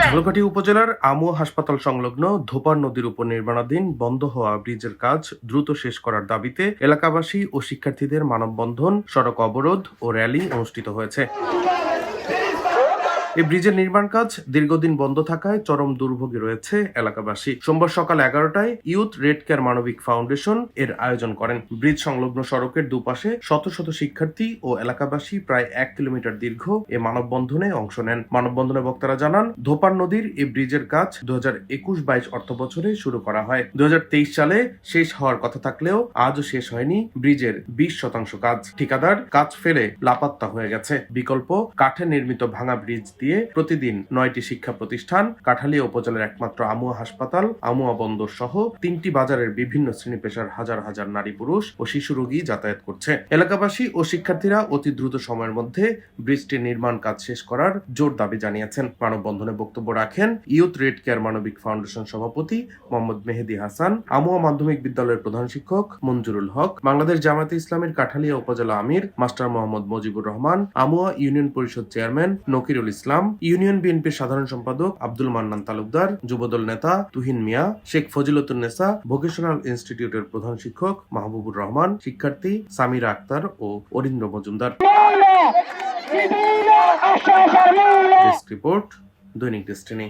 ঝালকাঠি উপজেলার আমুয়া হাসপাতাল সংলগ্ন ধোপার নদীর উপর নির্মাণাধীন বন্ধ হওয়া ব্রিজের কাজ দ্রুত শেষ করার দাবিতে এলাকাবাসী ও শিক্ষার্থীদের মানববন্ধন, সড়ক অবরোধ ও র্যালি অনুষ্ঠিত হয়েছে। এই ব্রিজের নির্মাণ কাজ দীর্ঘদিন বন্ধ থাকায় চরম দুর্ভোগে রয়েছে এলাকাবাসী। সোমবার সকাল 11টায় ইউথ রেড কেয়ার মানবিক ফাউন্ডেশন এর আয়োজন করেন। ব্রিজ সংলগ্ন সড়কের দুপাশে শত শত শিক্ষার্থী ও এলাকাবাসী প্রায় 1 কিলোমিটার দীর্ঘ এ মানববন্ধনে অংশ নেন। মানববন্ধনে বক্তারা জানান, ধোপার নদীর এই ব্রিজের কাজ 2021-22 অর্থ বছরে শুরু করা হয়। 2023 সালে শেষ হওয়ার কথা থাকলেও আজও শেষ হয়নি ব্রিজের 20% কাজ। ঠিকাদার কাজ ফেলে লাপাত্তা হয়ে গেছে। বিকল্প কাঠে নির্মিত ভাঙা ব্রিজ দিয়ে প্রতিদিন 9টি শিক্ষা প্রতিষ্ঠান, কাঠালিয়া উপজেলার একমাত্র আমুয়া হাসপাতাল, আমুয়া বন্দর সহ 3টি বাজারের বিভিন্ন শ্রেণী পেশার হাজার হাজার নারী পুরুষ ও শিশু রোগী যাতায়াত করছে। এলাকাবাসী ও শিক্ষার্থীরা অতি দ্রুত সময়ের মধ্যে ব্রিজটির নির্মাণ কাজ শেষ করার জোর দাবি জানিয়েছেন। মানববন্ধনে বক্তব্য রাখেন ইউথ রেড কেয়ার মানবিক ফাউন্ডেশন সভাপতি মোহাম্মদ মেহেদী হাসান, আমুয়া মাধ্যমিক বিদ্যালয়ের প্রধান শিক্ষক মঞ্জুরুল হক, বাংলাদেশ জামায়াতে ইসলামীর কাঠালিয়া উপজেলা আমির মাস্টার মোহাম্মদ মুজিবুর রহমান, আমুয়া ইউনিয়ন পরিষদ চেয়ারম্যান নকিরুল ইসলাম, ইউনিয়ন বিএনপির সাধারণ সম্পাদক আব্দুল মান্নান তালুকদার, যুবদল নেতা তুহিন মিয়া, শেখ ফজিলতুন্নেসা, ভোকেশনাল ইনস্টিটিউটের প্রধান শিক্ষক মাহবুবুর রহমান, শিক্ষার্থী সামিরা আক্তার ও অরিন্দ্র মজুমদার। ডেস্ক রিপোর্ট, দৈনিক ডেস্টিনি।